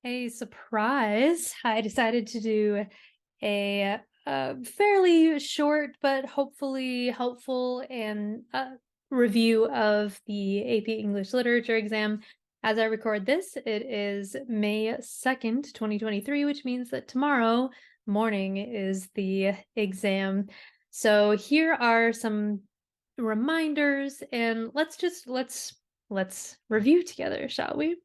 A surprise. I decided to do a fairly short but hopefully helpful and review of the AP English Literature exam. As I record this, it is May 2nd, 2023, which means that tomorrow morning is the exam. So here are some reminders, and let's review together, shall we?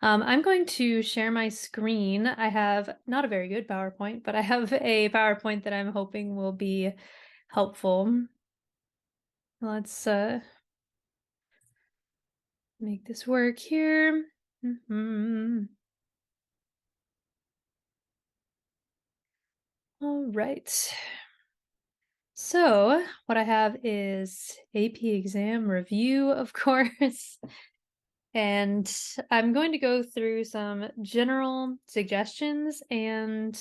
I'm going to share my screen. I have not a very good PowerPoint, but I have a PowerPoint that I'm hoping will be helpful. Let's make this work here. All right. So what I have is AP exam review, of course. And I'm going to go through some general suggestions and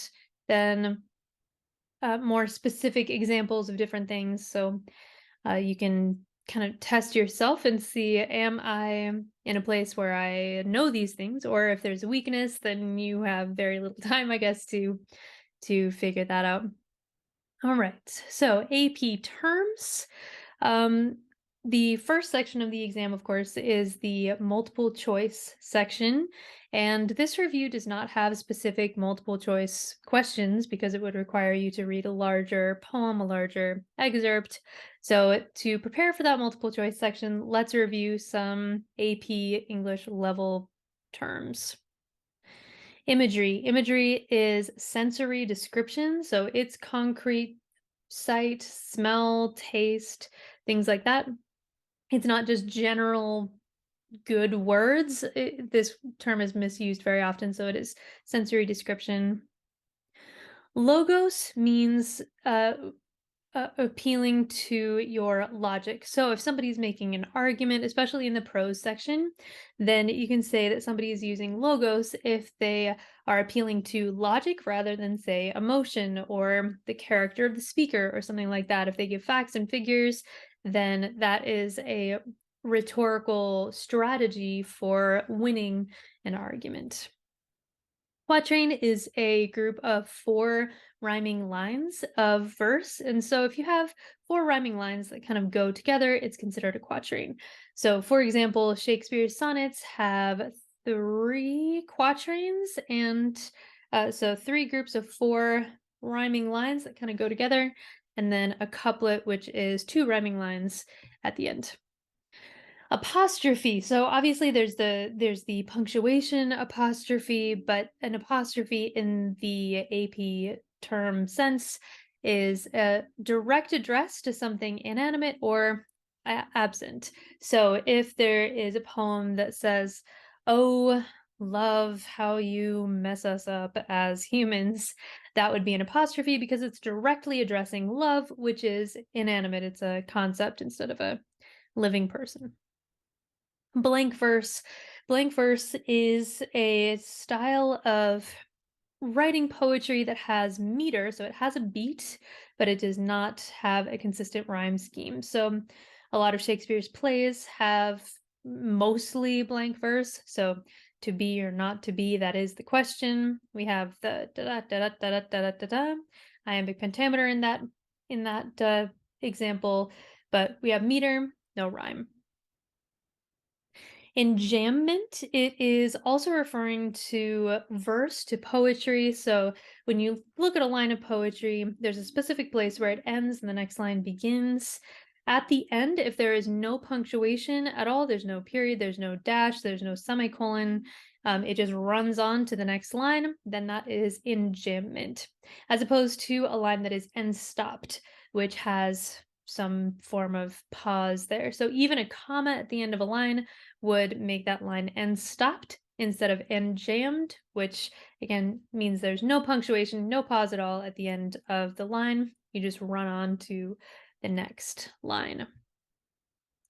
then more specific examples of different things. So you can kind of test yourself and see, am I in a place where I know these things? Or if there's a weakness, then you have very little time, I guess, to figure that out. All right, so AP terms. Um, the first section of the exam, of course, is the multiple choice section. And this review does not have specific multiple choice questions because it would require you to read a larger poem, a larger excerpt. So to prepare for that multiple choice section, let's review some AP English level terms. Imagery. Imagery is sensory description, so it's concrete sight, smell, taste, things like that. It's not just general good words. This term is misused very often, so it is sensory description. Logos means appealing to your logic. So if somebody's making an argument, especially in the prose section, then you can say that somebody is using logos if they are appealing to logic rather than, say, emotion or the character of the speaker or something like that. If they give facts and figures, then that is a rhetorical strategy for winning an argument. Quatrain is a group of 4 rhyming lines of verse, and so if you have 4 rhyming lines that kind of go together, it's considered a quatrain. So, for example, Shakespeare's sonnets have 3 quatrains, and so 3 groups of 4 rhyming lines that kind of go together, and then a couplet, which is 2 rhyming lines at the end. Apostrophe. So obviously there's the punctuation apostrophe, but an apostrophe in the AP term sense is a direct address to something inanimate or absent. So if there is a poem that says, "Oh, love, how you mess us up as humans," that would be an apostrophe because it's directly addressing love, which is inanimate. It's a concept instead of a living person. Blank verse. Blank verse is a style of writing poetry that has meter, so it has a beat, but it does not have a consistent rhyme scheme. So a lot of Shakespeare's plays have mostly blank verse. So to be or not to be, that is the question. We have the da da da da da da da da da iambic pentameter in that example, but we have meter, no rhyme. Enjambment, it is also referring to verse, to poetry. So when you look at a line of poetry, there's a specific place where it ends and the next line begins. At the end, if there is no punctuation at all, there's no period, there's no dash, there's no semicolon, it just runs on to the next line, then that is enjambment, as opposed to a line that is end stopped, which has some form of pause there. So even a comma at the end of a line would make that line end stopped instead of end jammed, which again means there's no punctuation, no pause at all at the end of the line. You just run on to the next line.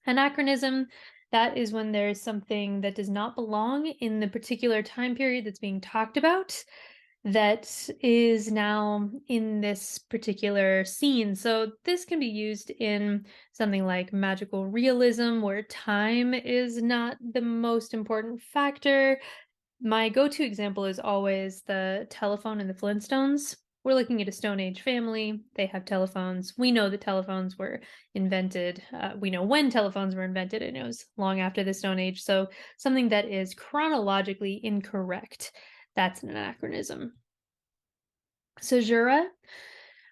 Anachronism, that is when there's something that does not belong in the particular time period that's being talked about that is now in this particular scene. So this can be used in something like magical realism, where time is not the most important factor. My go-to example is always the telephone in the Flintstones. We're looking at a Stone Age family. They have telephones. We know that telephones were invented. We know when telephones were invented, and it was long after the Stone Age. So something that is chronologically incorrect, that's an anachronism. Caesura.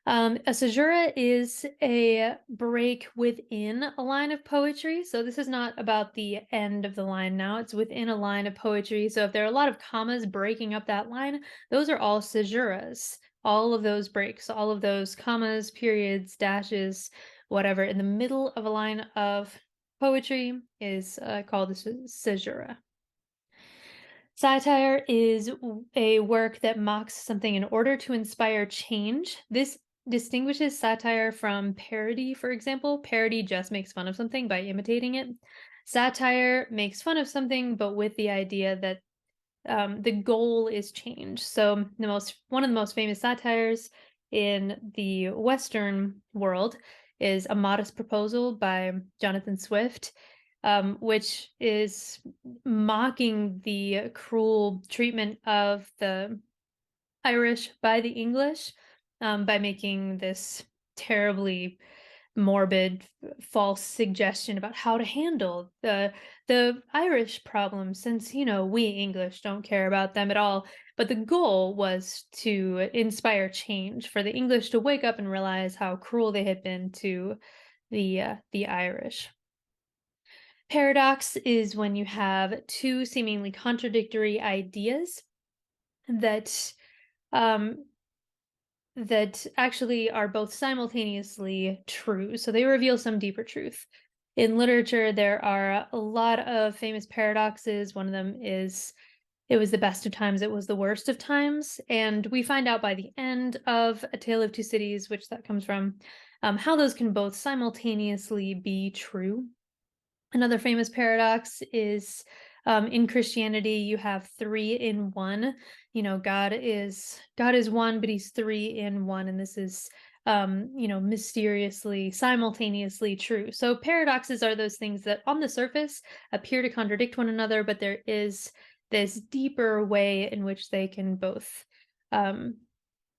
A caesura is a break within a line of poetry. So this is not about the end of the line now, it's within a line of poetry. So if there are a lot of commas breaking up that line, those are all caesuras. All of those breaks, all of those commas, periods, dashes, whatever in the middle of a line of poetry is called a caesura. Satire is a work that mocks something in order to inspire change. This distinguishes satire from parody, for example. Parody just makes fun of something by imitating it. Satire makes fun of something, but with the idea that the goal is change. So one of the most famous satires in the Western world is A Modest Proposal by Jonathan Swift, which is mocking the cruel treatment of the Irish by the English, by making this terribly morbid, false suggestion about how to handle the Irish problem, since we English don't care about them at all. But the goal was to inspire change for the English to wake up and realize how cruel they had been to the Irish. Paradox is when you have two seemingly contradictory ideas that um, that actually are both simultaneously true. So they reveal some deeper truth. In literature, there are a lot of famous paradoxes. One of them is it was the best of times, it was the worst of times. And we find out by the end of A Tale of Two Cities, which that comes from, how those can both simultaneously be true. Another famous paradox is in Christianity, you have three in one. God is one, but he's three in one, and this is mysteriously, simultaneously true. So paradoxes are those things that on the surface appear to contradict one another, but there is this deeper way in which they can both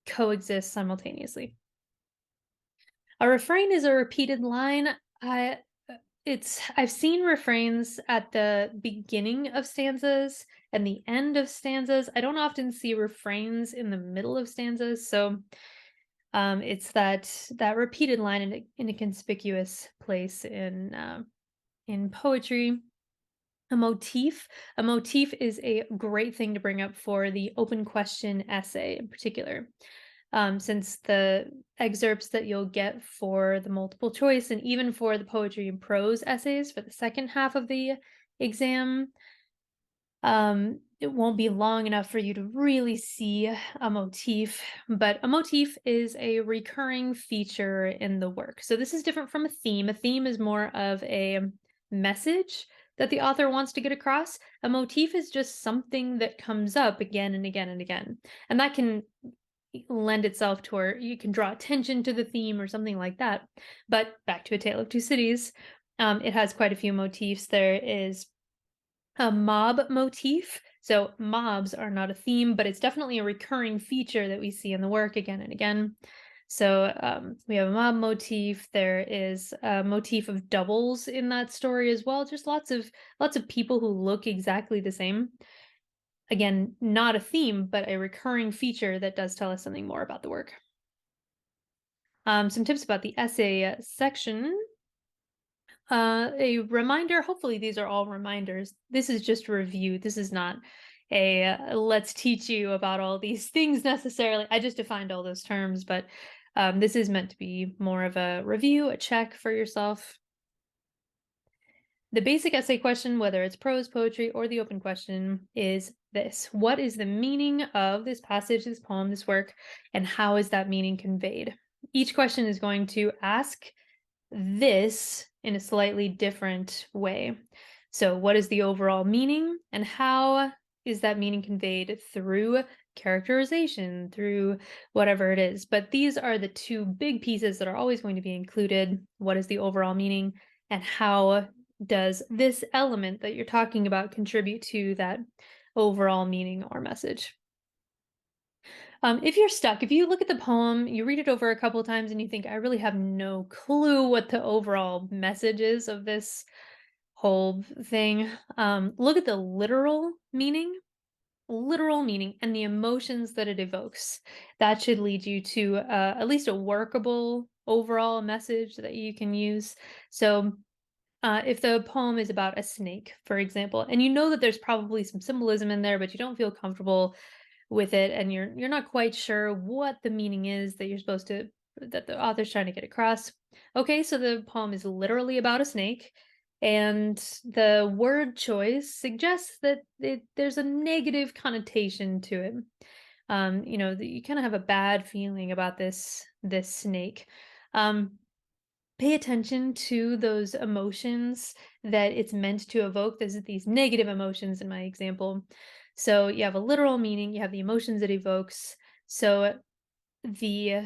coexist simultaneously. A refrain is a repeated line. I've seen refrains at the beginning of stanzas and the end of stanzas. I don't often see refrains in the middle of stanzas, so it's that repeated line in a conspicuous place in poetry. A motif. A motif is a great thing to bring up for the open question essay in particular. Since the excerpts that you'll get for the multiple choice and even for the poetry and prose essays for the second half of the exam, it won't be long enough for you to really see a motif, but a motif is a recurring feature in the work. So this is different from a theme. A theme is more of a message that the author wants to get across. A motif is just something that comes up again and again and again. And that can lend itself to where you can draw attention to the theme or something like that. But back to A Tale of Two Cities, it has quite a few motifs. There is a mob motif. So mobs are not a theme, but it's definitely a recurring feature that we see in the work again and again. So we have a mob motif. There is a motif of doubles in that story as well. Just lots of people who look exactly the same. Again, not a theme, but a recurring feature that does tell us something more about the work. Some tips about the essay section. A reminder, hopefully these are all reminders. This is just a review. This is not a let's teach you about all these things necessarily. I just defined all those terms, but this is meant to be more of a review, a check for yourself. The basic essay question, whether it's prose, poetry, or the open question, is this. What is the meaning of this passage, this poem, this work, and how is that meaning conveyed? Each question is going to ask this in a slightly different way. So what is the overall meaning, and how is that meaning conveyed through characterization, through whatever it is? But these are the two big pieces that are always going to be included. What is the overall meaning, and how does this element that you're talking about contribute to that overall meaning or message. If you're stuck, if you look at the poem, you read it over a couple times and you think, I really have no clue what the overall message is of this whole thing, look at the literal meaning and the emotions that it evokes. That should lead you to at least a workable overall message that you can use. So, if the poem is about a snake, for example, and you know that there's probably some symbolism in there, but you don't feel comfortable with it, and you're not quite sure what the meaning is that the author's trying to get across. Okay, so the poem is literally about a snake, and the word choice suggests that there's a negative connotation to it. That you kind of have a bad feeling about this snake. Um, Pay attention to those emotions that it's meant to evoke. There's these negative emotions in my example. So you have a literal meaning, you have the emotions it evokes. So the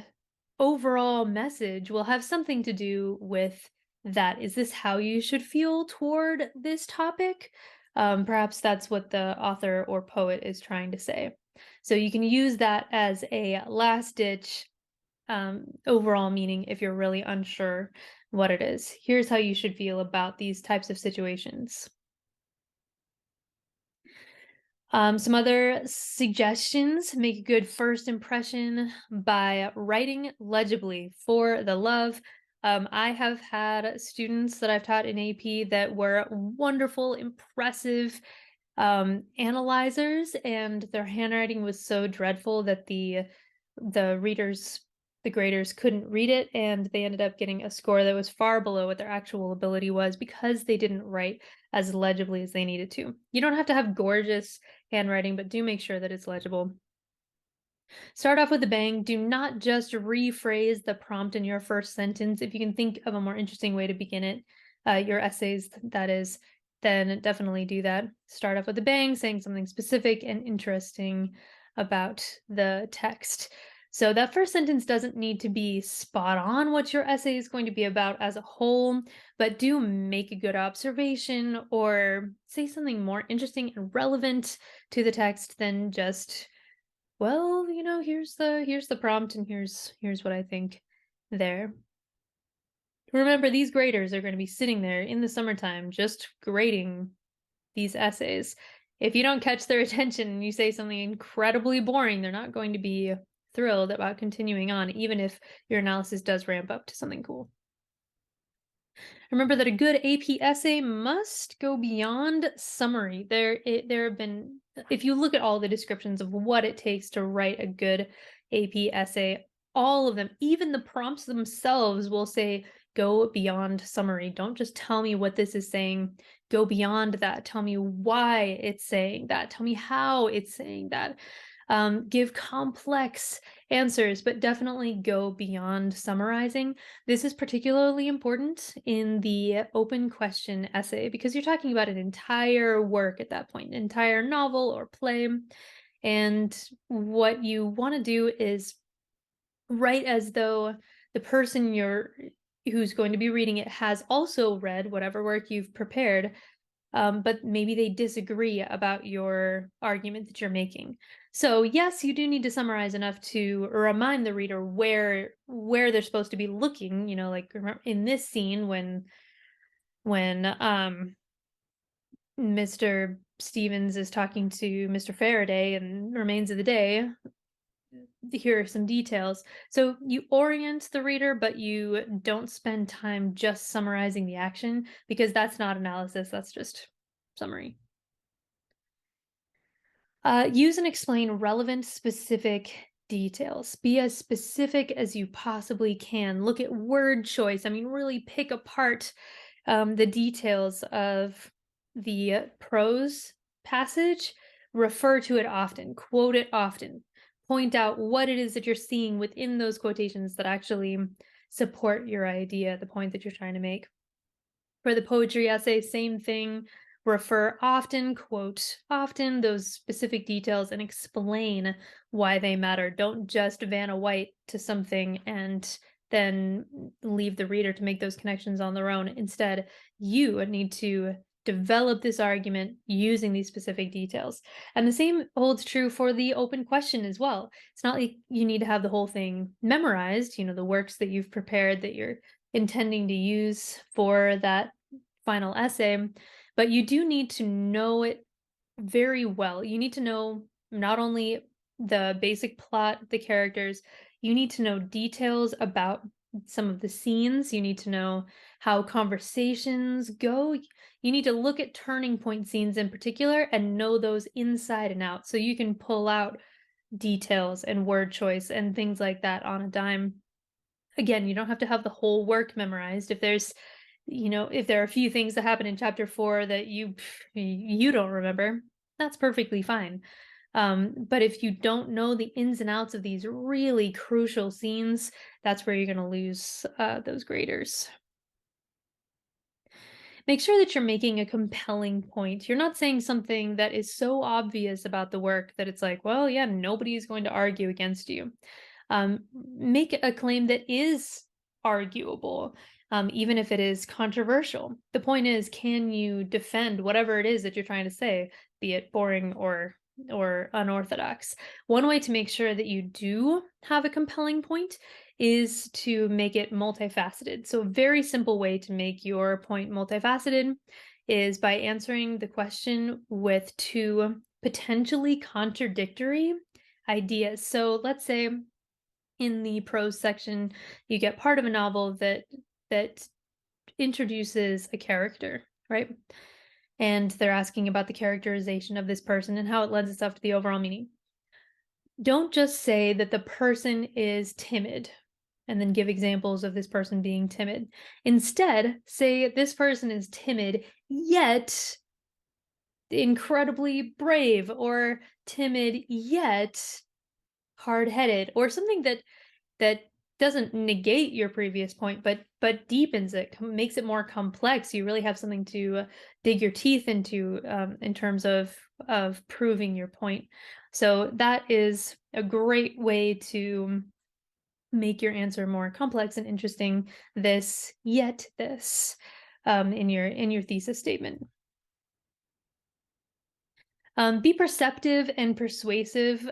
overall message will have something to do with that. Is this how you should feel toward this topic? Perhaps that's what the author or poet is trying to say. So you can use that as a last ditch overall meaning if you're really unsure what it is. Here's how you should feel about these types of situations. Some other suggestions: make a good first impression by writing legibly for the love. I have had students that I've taught in AP that were wonderful, impressive analyzers, and their handwriting was so dreadful that the readers the graders couldn't read it, and they ended up getting a score that was far below what their actual ability was because they didn't write as legibly as they needed to. You don't have to have gorgeous handwriting, but do make sure that it's legible. Start off with a bang. Do not just rephrase the prompt in your first sentence. If you can think of a more interesting way to begin it, your essays, that is, then definitely do that. Start off with a bang, saying something specific and interesting about the text. So that first sentence doesn't need to be spot on what your essay is going to be about as a whole, but do make a good observation or say something more interesting and relevant to the text than just, well, here's the prompt and here's what I think there. Remember, these graders are going to be sitting there in the summertime just grading these essays. If you don't catch their attention and you say something incredibly boring, they're not going to be thrilled about continuing on, even if your analysis does ramp up to something cool. Remember that a good AP essay must go beyond summary. There have been, if you look at all the descriptions of what it takes to write a good AP essay, all of them, even the prompts themselves will say, go beyond summary. Don't just tell me what this is saying. Go beyond that. Tell me why it's saying that. Tell me how it's saying that. Give complex answers, but definitely go beyond summarizing. This is particularly important in the open question essay because you're talking about an entire work at that point, an entire novel or play. And what you want to do is write as though the person who's going to be reading it has also read whatever work you've prepared, but maybe they disagree about your argument that you're making. So yes, you do need to summarize enough to remind the reader where they're supposed to be looking. Like in this scene when Mr. Stevens is talking to Mr. Faraday in Remains of the Day. Here are some details. So you orient the reader, but you don't spend time just summarizing the action because that's not analysis, that's just summary. Use and explain relevant, specific details. Be as specific as you possibly can. Look at word choice. I mean, really pick apart the details of the prose passage. Refer to it often. Quote it often. Point out what it is that you're seeing within those quotations that actually support your idea, the point that you're trying to make. For the poetry essay, same thing. Refer often, quote often those specific details and explain why they matter. Don't just Vanna White to something and then leave the reader to make those connections on their own. Instead, you need to develop this argument using these specific details. And the same holds true for the open question as well. It's not like you need to have the whole thing memorized, the works that you've prepared that you're intending to use for that final essay, but you do need to know it very well. You need to know not only the basic plot, the characters, you need to know details about some of the scenes. You need to know how conversations go. You need to look at turning point scenes in particular and know those inside and out so you can pull out details and word choice and things like that on a dime. Again, you don't have to have the whole work memorized. If there are a few things that happen in chapter 4 that you don't remember, that's perfectly fine. But if you don't know the ins and outs of these really crucial scenes, that's where you're going to lose those graders. Make sure that you're making a compelling point. You're not saying something that is so obvious about the work that it's like, well, yeah, nobody is going to argue against you. Make a claim that is arguable, even if it is controversial. The point is, can you defend whatever it is that you're trying to say, be it boring or unorthodox? One way to make sure that you do have a compelling point is to make it multifaceted. So a very simple way to make your point multifaceted is by answering the question with two potentially contradictory ideas. So let's say in the prose section, you get part of a novel that introduces a character, right? And they're asking about the characterization of this person and how it lends itself to the overall meaning. Don't just say that the person is timid and then give examples of this person being timid. Instead, say this person is timid, yet incredibly brave, or timid, yet hard-headed, or something that doesn't negate your previous point, but deepens it, makes it more complex. You really have something to dig your teeth into in terms of proving your point. So that is a great way to make your answer more complex and interesting. This, yet this, in your thesis statement. Be perceptive and persuasive.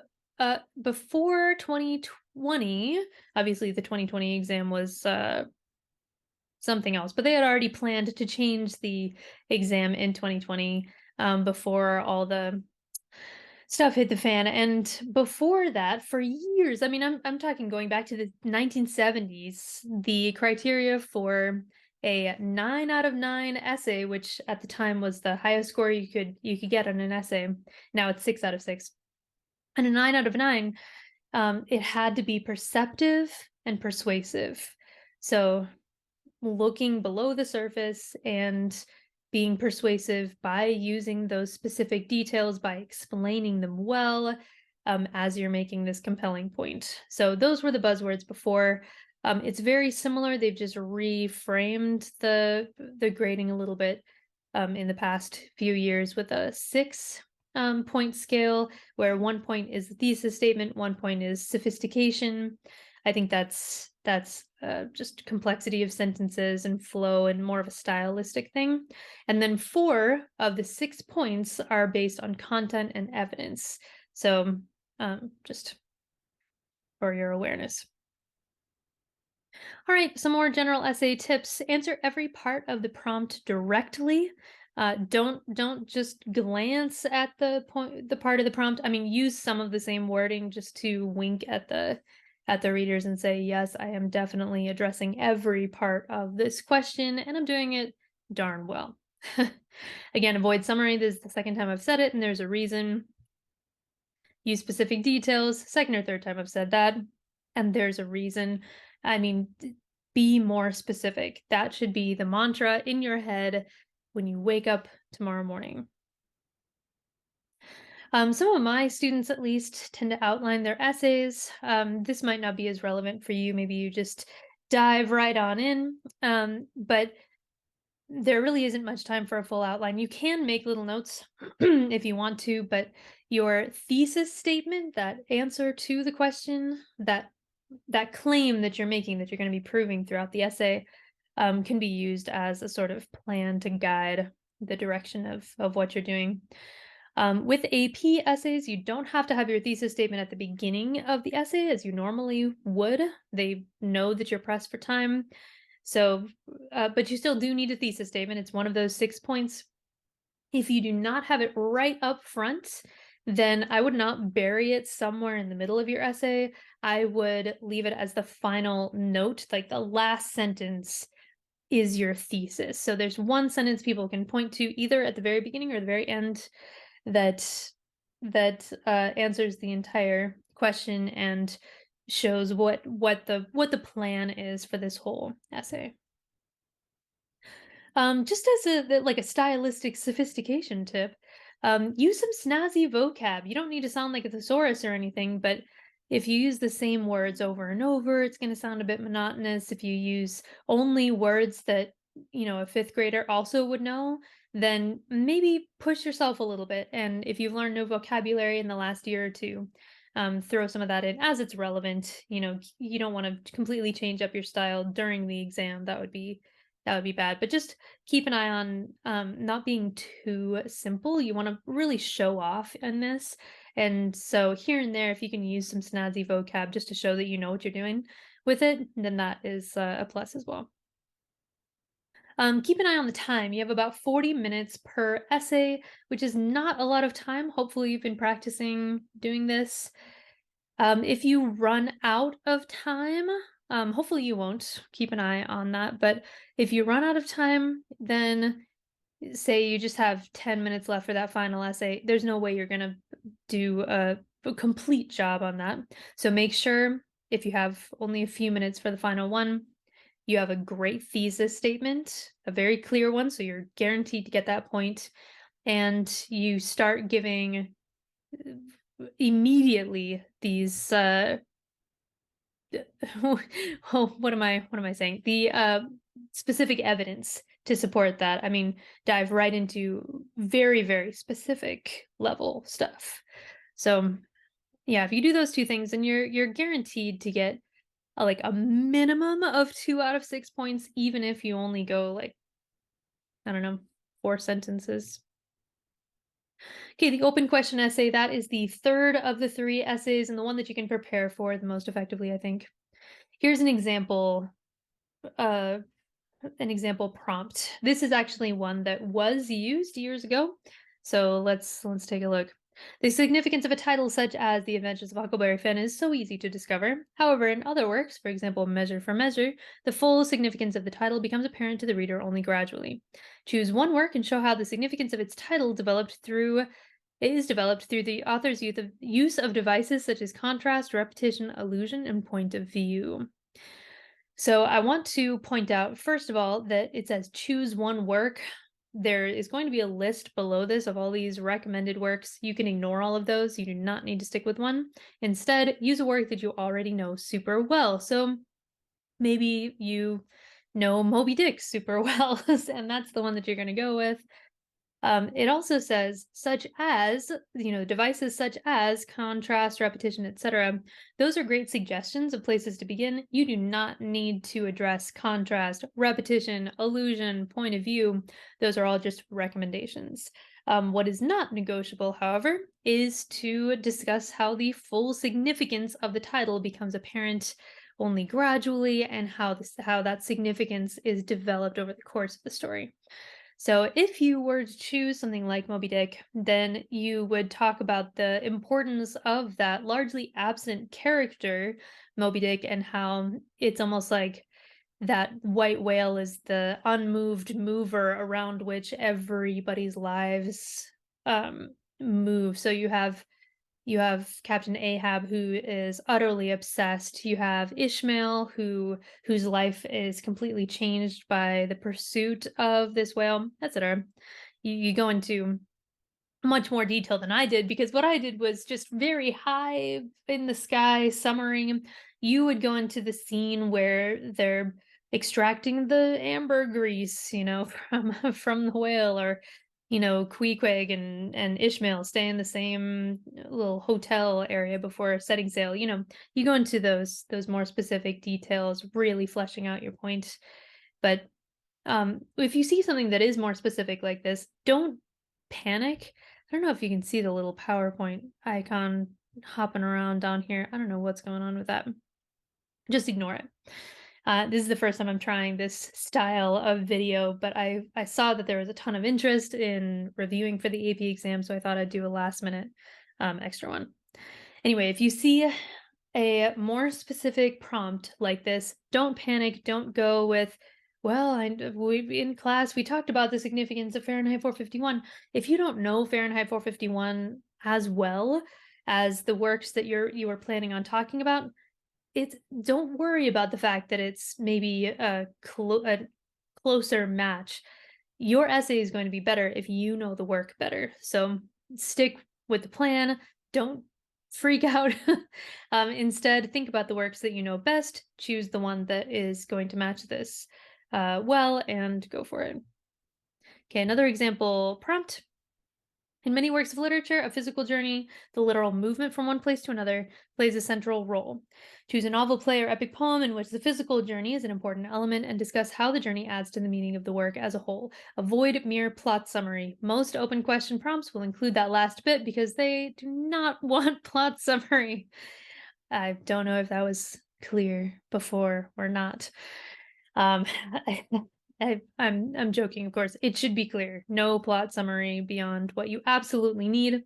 Before 2020, obviously the 2020 exam was something else, but they had already planned to change the exam in 2020 before all the stuff hit the fan. And before that, for years, I mean, I'm talking going back to the 1970s, the criteria for a 9 out of 9 essay, which at the time was the highest score you could get on an essay. Now it's 6 out of 6. And a 9 out of 9, it had to be perceptive and persuasive. So looking below the surface and being persuasive by using those specific details, by explaining them well, as you're making this compelling point. So those were the buzzwords before. It's very similar. They've just reframed the grading a little bit in the past few years with a 6 point scale, where 1 point is the thesis statement, 1 point is sophistication. I think that's just complexity of sentences and flow and more of a stylistic thing. And then 4 of the 6 points are based on content and evidence. So just for your awareness. All right, some more general essay tips. Answer every part of the prompt directly. Don't just glance at the part of the prompt. I mean, use some of the same wording just to wink at the readers and say, yes, I am definitely addressing every part of this question, and I'm doing it darn well. Again, avoid summary. This is the second time I've said it, and there's a reason. Use specific details. Second or third time I've said that, and there's a reason. I mean, be more specific. That should be the mantra in your head when you wake up tomorrow morning. Some of my students, at least, tend to outline their essays. This might not be as relevant for you. Maybe you just dive right on in, but there really isn't much time for a full outline. You can make little notes if you want to, but your thesis statement, that answer to the question, that claim that you're making, that you're going to be proving throughout the essay, can be used as a sort of plan to guide the direction of what you're doing. With AP essays, you don't have to have your thesis statement at the beginning of the essay as you normally would. They know that you're pressed for time. So, but you still do need a thesis statement. It's one of those 6 points. If you do not have it right up front, then I would not bury it somewhere in the middle of your essay. I would leave it as the final note, like the last sentence is your thesis. So there's one sentence people can point to either at the very beginning or the very end that answers the entire question and shows what the plan is for this whole essay. Just as like a stylistic sophistication tip, use some snazzy vocab. You don't need to sound like a thesaurus or anything, but if you use the same words over and over, it's going to sound a bit monotonous. If you use only words that, a fifth grader also would know, then maybe push yourself a little bit. And if you've learned new vocabulary in the last year or two, throw some of that in as it's relevant. You don't want to completely change up your style during the exam. That would be bad. But just keep an eye on not being too simple. You want to really show off in this. And so here and there, if you can use some snazzy vocab just to show that you know what you're doing with it, then that is a plus as well. Keep an eye on the time. You have about 40 minutes per essay, which is not a lot of time. Hopefully, you've been practicing doing this. If you run out of time, hopefully you won't. Keep an eye on that. But if you run out of time, then say you just have 10 minutes left for that final essay, there's no way you're going to do a complete job on that. So make sure if you have only a few minutes for the final one, you have a great thesis statement, a very clear one, so you're guaranteed to get that point, and you start giving immediately these what am I saying? The specific evidence to support that. I mean, dive right into very, very specific level stuff. So yeah, if you do those two things, then you're guaranteed to get like a minimum of 2 out of 6 points, even if you only go like, I don't know, 4 sentences. Okay, the open question essay, that is the third of the 3 essays and the one that you can prepare for the most effectively, I think. Here's an example prompt. This is actually one that was used years ago. So let's take a look. The significance of a title such as The Adventures of Huckleberry Finn is so easy to discover. However, in other works, for example, Measure for Measure, the full significance of the title becomes apparent to the reader only gradually. Choose one work and show how the significance of its title is developed through the author's use of devices such as contrast, repetition, allusion, and point of view. So I want to point out, first of all, that it says choose one work. There is going to be a list below this of all these recommended works. You can ignore all of those. You do not need to stick with one. Instead, use a work that you already know super well. So maybe you know Moby Dick super well, and that's the one that you're going to go with. It also says such as, devices such as contrast, repetition, etc. Those are great suggestions of places to begin. You do not need to address contrast, repetition, allusion, point of view. Those are all just recommendations. What is not negotiable, however, is to discuss how the full significance of the title becomes apparent only gradually and how that significance is developed over the course of the story. So if you were to choose something like Moby Dick, then you would talk about the importance of that largely absent character, Moby Dick, and how it's almost like that white whale is the unmoved mover around which everybody's lives move. So you have Captain Ahab, who is utterly obsessed. You have Ishmael, whose life is completely changed by the pursuit of this whale, etc. You go into much more detail than I did, because what I did was just very high in the sky summarizing. You would go into the scene where they're extracting the ambergris, from the whale, or Queequeg and Ishmael stay in the same little hotel area before setting sail. You go into those more specific details, really fleshing out your point. But If you see something that is more specific like this, don't panic. I don't know if you can see the little PowerPoint icon hopping around down here. I don't know what's going on with that. Just ignore it. This is the first time I'm trying this style of video, but I saw that there was a ton of interest in reviewing for the AP exam, so I thought I'd do a last minute extra one. Anyway, if you see a more specific prompt like this, don't panic. Don't go with, well, we in class we talked about the significance of Fahrenheit 451. If you don't know Fahrenheit 451 as well as the works that you are planning on talking about, it's don't worry about the fact that it's maybe a closer match. Your essay is going to be better if you know the work better. So stick with the plan. Don't freak out. Instead, think about the works that you know best. Choose the one that is going to match this well, and go for it. Okay, another example prompt. In many works of literature, a physical journey, the literal movement from one place to another, plays a central role. Choose a novel, play, or epic poem in which the physical journey is an important element and discuss how the journey adds to the meaning of the work as a whole. Avoid mere plot summary. Most open question prompts will include that last bit because they do not want plot summary. I don't know if that was clear before or not. Um, I'm joking, of course. It should be clear. No plot summary beyond what you absolutely need.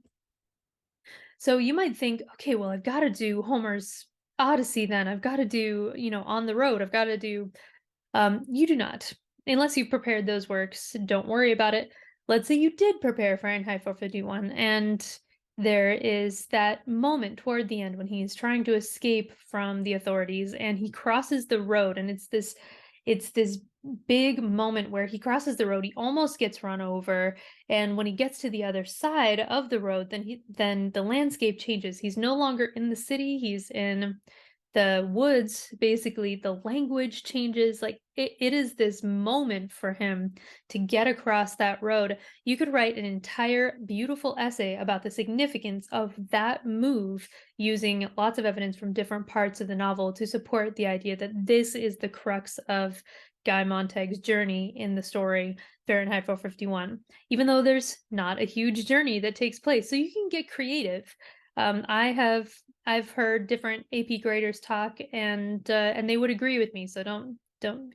So you might think, okay, well, I've got to do Homer's Odyssey then. I've got to do, On the Road. I've got to do you do not. Unless you've prepared those works, don't worry about it. Let's say you did prepare Fahrenheit 451 and there is that moment toward the end when he's trying to escape from the authorities and he crosses the road, and it's this big moment where he crosses the road, he almost gets run over, and when he gets to the other side of the road, then the landscape changes. He's no longer in the city, he's in the woods. Basically the language changes. Like it is this moment for him to get across that road. You could write an entire beautiful essay about the significance of that move using lots of evidence from different parts of the novel to support the idea that this is the crux of Guy Montag's journey in the story Fahrenheit 451, even though there's not a huge journey that takes place. So you can get creative. I've heard different AP graders talk, and they would agree with me. So don't.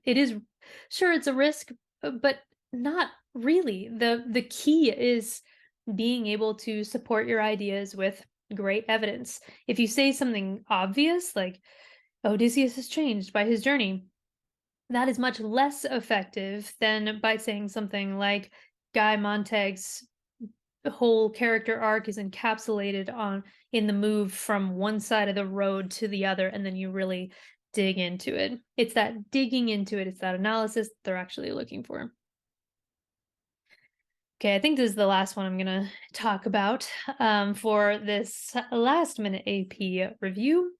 It is sure it's a risk, but not really. The key is being able to support your ideas with great evidence. If you say something obvious like Odysseus is changed by his journey, that is much less effective than by saying something like Guy Montag's whole character arc is encapsulated in the move from one side of the road to the other, and then you really dig into it. It's that digging into it, it's that analysis that they're actually looking for. Okay, I think this is the last one I'm going to talk about for this last minute AP review.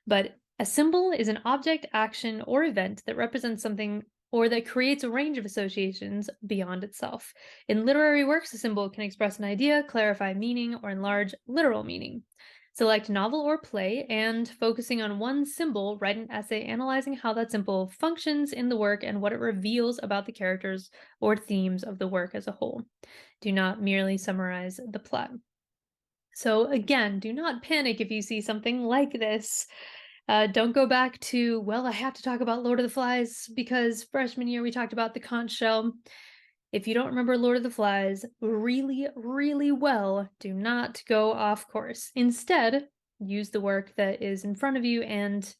But a symbol is an object, action, or event that represents something or that creates a range of associations beyond itself. In literary works, a symbol can express an idea, clarify meaning, or enlarge literal meaning. Select novel or play, and focusing on one symbol, write an essay analyzing how that symbol functions in the work and what it reveals about the characters or themes of the work as a whole. Do not merely summarize the plot. So again, do not panic if you see something like this. Don't go back to, well, I have to talk about Lord of the Flies because freshman year we talked about the conch shell. If you don't remember Lord of the Flies really, really well, do not go off course. Instead, use the work that is in front of you and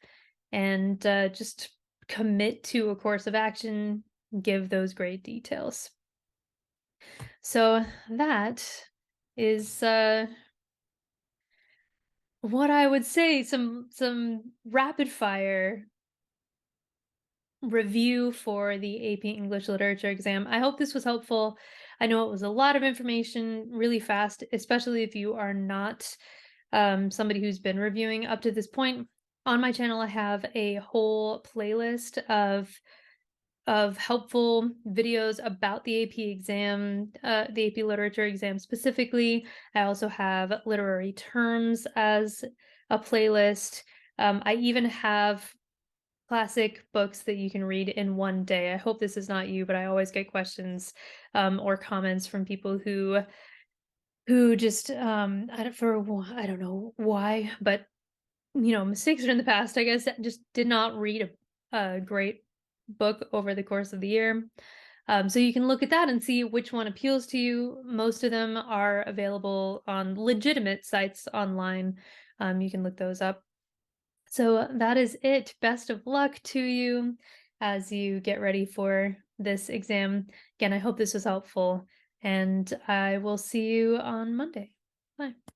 just commit to a course of action. Give those great details. So that is what I would say, some rapid fire review for the AP English Literature exam. I hope this was helpful. I know it was a lot of information really fast, especially if you are not somebody who's been reviewing up to this point. On my channel, I have a whole playlist of helpful videos about the AP exam, the AP Literature exam specifically. I also have literary terms as a playlist. I even have classic books that you can read in one day. I hope this is not you, but I always get questions or comments from people who just I don't know why, but mistakes are in the past, I guess, just did not read a great book over the course of the year. So you can look at that and see which one appeals to you. Most of them are available on legitimate sites online. You can look those up. So that is it. Best of luck to you as you get ready for this exam. Again, I hope this was helpful, and I will see you on Monday. Bye.